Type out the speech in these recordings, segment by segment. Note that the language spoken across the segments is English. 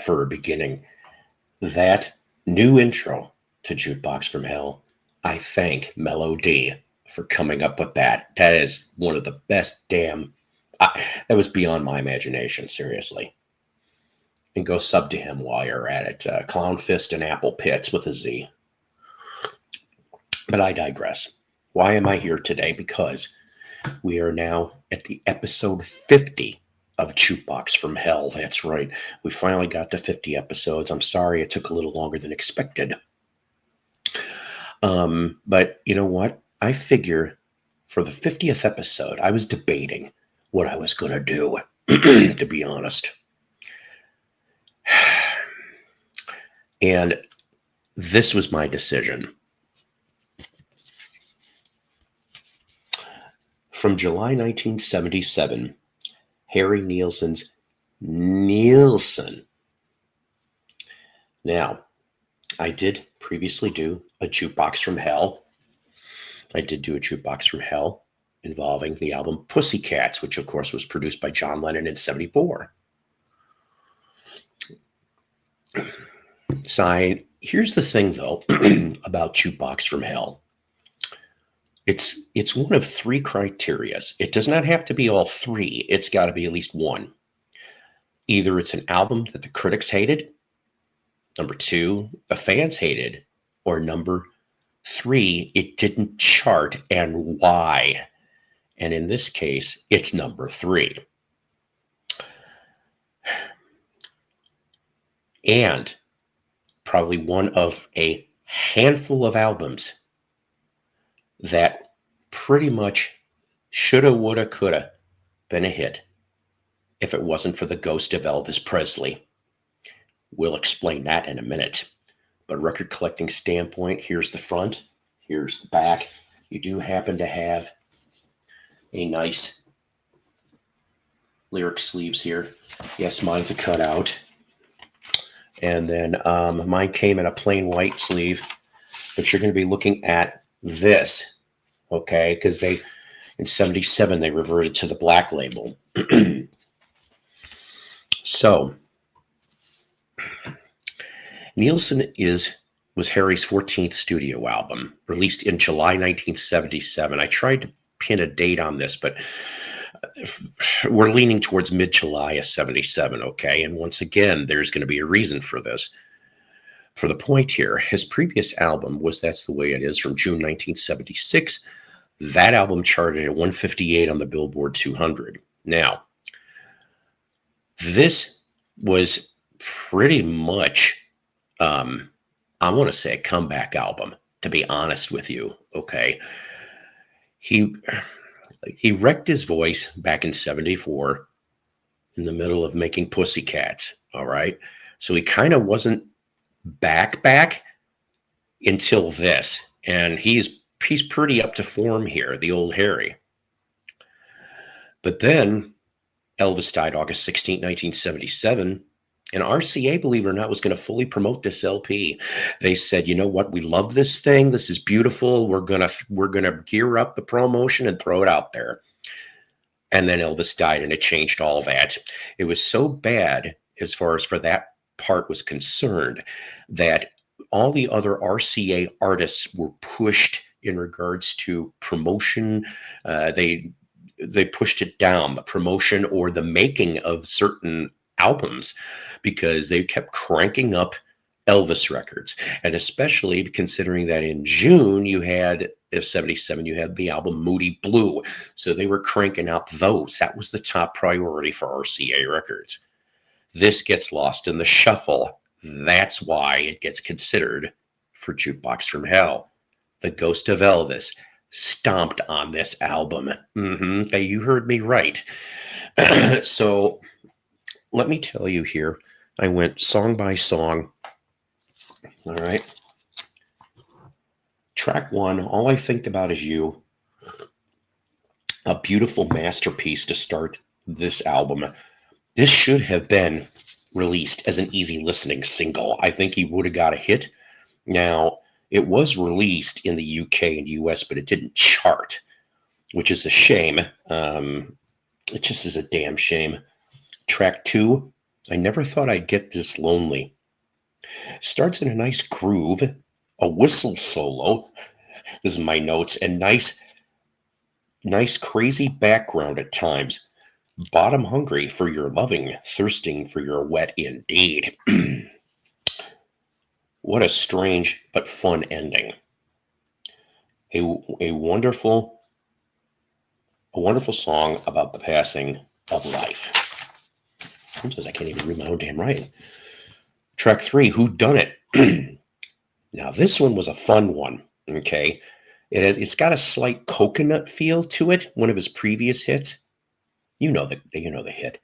for a beginning. That new intro to Jukebox from Hell, I thank Mellow D for coming up with that. That is one of the best damn. That was beyond my imagination, seriously. And go sub to him while you're at it. Clown Fist and Apple Pits with a Z. But I digress. Why am I here today? Because we are now at the episode 50 of Jukebox from Hell. That's right. We finally got to 50 episodes. I'm sorry it took a little longer than expected. But you know what? I figure for the 50th episode, I was debating what I was going to do, to be honest. And this was my decision. From July 1977, Harry Nilsson's Nilsson. Now, I did previously do a Jukebox from Hell. I did do a Jukebox from Hell involving the album Pussycats, which of course was produced by John Lennon in 1974. So here's the thing, though, about Jukebox from Hell. It's one of three criterias. It does not have to be all three. It's got to be at least one. Either it's an album that the critics hated, number two, the fans hated, or number three, it didn't chart, and why. And in this case, it's number three. And probably one of a handful of albums that pretty much shoulda, woulda, coulda been a hit if it wasn't for the ghost of Elvis Presley. We'll explain that in a minute. But record collecting standpoint, here's the front, here's the back. You do happen to have a nice lyric sleeves here. Yes, mine's a cutout. And then mine came in a plain white sleeve, but you're going to be looking at this, okay? Because in 1977, they reverted to the black label. So, Nilsson was Harry's 14th studio album, released in July 1977. I tried to pin a date on this, but we're leaning towards mid-July of 77, okay? And once again, there's going to be a reason for this. For the point here, his previous album was That's the Way It Is from June 1976. That album charted at 158 on the Billboard 200. Now, this was pretty much, I want to say, a comeback album, to be honest with you, okay? He wrecked his voice back in 74 in the middle of making Pussycats, all right? So he kind of wasn't back until this, and he's pretty up to form here, the old Harry. But then Elvis died August 16, 1977, and RCA, believe it or not, was going to fully promote this LP. They said, you know what, we love this thing. This is beautiful. We're gonna gear up the promotion and throw it out there. And then Elvis died, and it changed all that. It was so bad as far as for that part was concerned that all the other RCA artists were pushed in regards to promotion. They pushed it down, the promotion or the making of certain albums, because they kept cranking up Elvis records. And especially considering that in June you had, of 77, you had the album Moody Blue. So they were cranking out those. That was the top priority for RCA Records. This gets lost in the shuffle. That's why it gets considered for Jukebox from Hell. The Ghost of Elvis stomped on this album. You heard me right. So let me tell you here, I went song by song. All right. Track one, All I Think About Is You. A beautiful masterpiece to start this album. This should have been released as an easy listening single. I think he would have got a hit. Now, it was released in the UK and US, but it didn't chart, which is a shame. It just is a damn shame. Track two, I never thought I'd get this lonely. Starts in a nice groove, a whistle solo. This is my notes, and nice crazy background at times. Bottom hungry for your loving, thirsting for your wet indeed. What a strange but fun ending. A, a wonderful a wonderful song about the passing of life. Sometimes I can't even read my own damn writing. Track 3, Who Done It? Now this one was a fun one. Okay, it's got a slight coconut feel to it. One of his previous hits. You know the hit.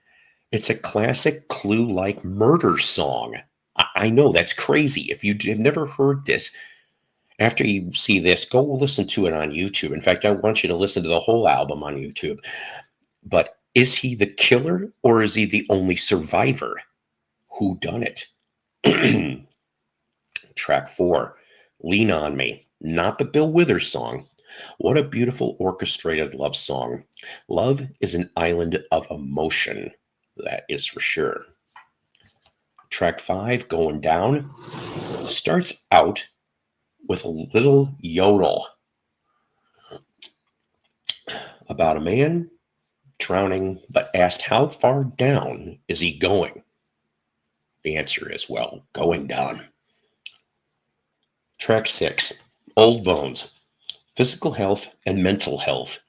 It's a classic Clue-like murder song. I know that's crazy. If you have never heard this, after you see this, go listen to it on YouTube. In fact, I want you to listen to the whole album on YouTube. But is he the killer or is he the only survivor? Who done it? Track 4, Lean on Me. Not the Bill Withers song. What a beautiful orchestrated love song. Love is an island of emotion. That is for sure. Track 5, Going Down, starts out with a little yodel about a man drowning, but asked how far down is he going? The answer is, well, going down. Track 6, Old Bones. Physical health and mental health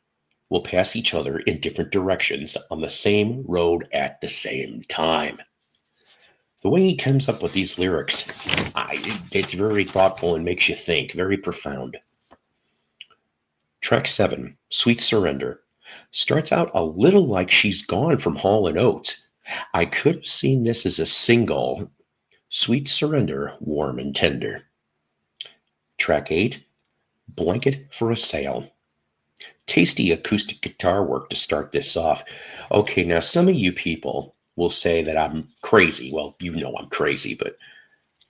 will pass each other in different directions on the same road at the same time. The way he comes up with these lyrics, it's very thoughtful and makes you think, very profound. Track 7, Sweet Surrender, starts out a little like She's Gone from Hall & Oates. I could have seen this as a single. Sweet Surrender, warm and tender. Track 8, Blanket for a Sail. Tasty acoustic guitar work to start this off. Okay, now some of you people will say that I'm crazy. Well, you know I'm crazy, but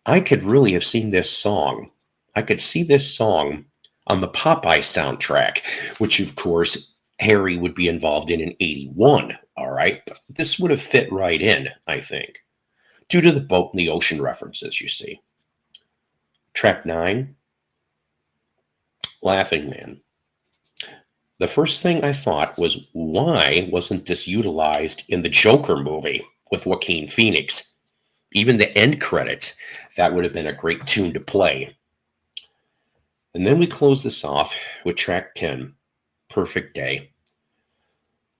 I could really have seen this song. I could see this song on the Popeye soundtrack, which of course Harry would be involved in 81. All right. But this would have fit right in, I think, due to the boat and the ocean references, you see. Track 9, Laughing Man. The first thing I thought was, why wasn't this utilized in the Joker movie with Joaquin Phoenix? Even the end credits, that would have been a great tune to play. And then we close this off with track 10, Perfect Day.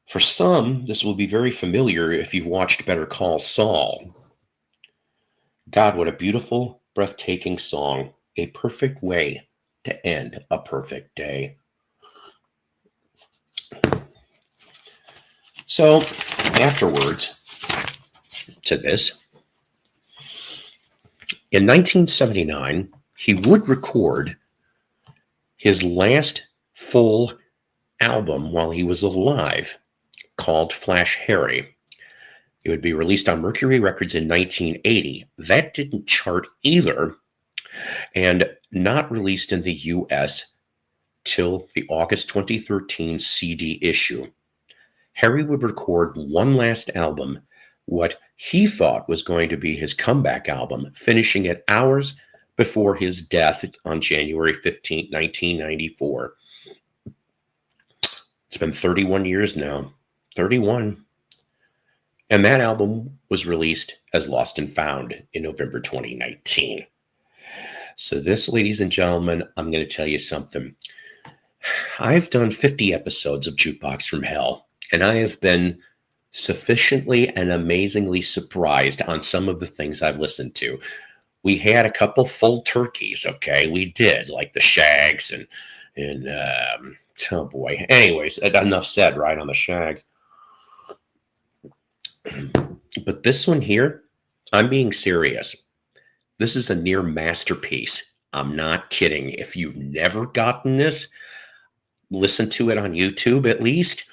For some, this will be very familiar if you've watched Better Call Saul. God, what a beautiful, breathtaking song. A perfect way to end a perfect day. So, afterwards to this, in 1979, he would record his last full album while he was alive, called Flash Harry. It would be released on Mercury Records in 1980. That didn't chart either, and not released in the US till the August 2013 CD issue. Harry would record one last album, what he thought was going to be his comeback album, finishing it hours before his death on January 15, 1994. It's been 31 years now. 31. And that album was released as Lost and Found in November 2019. So this, ladies and gentlemen, I'm going to tell you something. I've done 50 episodes of Jukebox from Hell, and I have been sufficiently and amazingly surprised on some of the things I've listened to. We had a couple full turkeys, okay? We did, like the Shags and oh boy. Anyways, enough said, right, on the Shags. But this one here, I'm being serious. This is a near masterpiece. I'm not kidding. If you've never gotten this, listen to it on YouTube at least.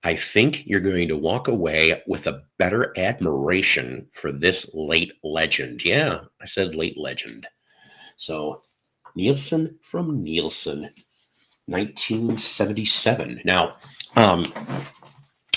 I think you're going to walk away with a better admiration for this late legend. Yeah, I said late legend. So, Nilsson from Nilsson, 1977. Now,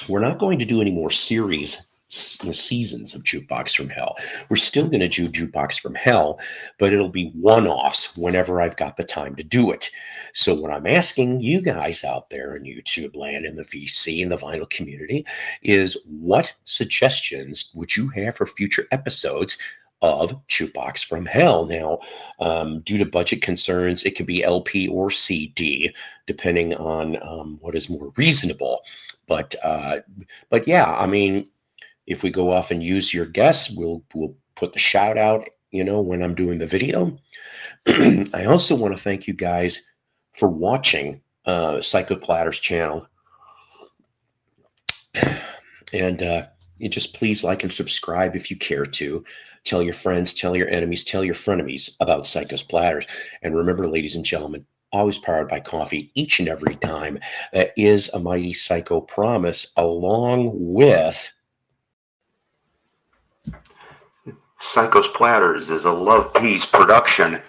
we're not going to do any more series seasons of Jukebox from Hell. We're still going to do Jukebox from Hell, but it'll be one-offs whenever I've got the time to do it. So what I'm asking you guys out there in YouTube land, in the VC, and the vinyl community, is what suggestions would you have for future episodes of Jukebox from Hell? Now, due to budget concerns, it could be LP or CD, depending on what is more reasonable. But yeah, I mean, if we go off and use your guess, we'll put the shout out, when I'm doing the video. I also want to thank you guys for watching Psycho Platter's channel. And you just please like and subscribe if you care to. Tell your friends, tell your enemies, tell your frenemies about Psycho's Platters. And remember, ladies and gentlemen, always powered by coffee each and every time. That is a mighty Psycho promise, along with Psycho's Platters is a Love Peace production.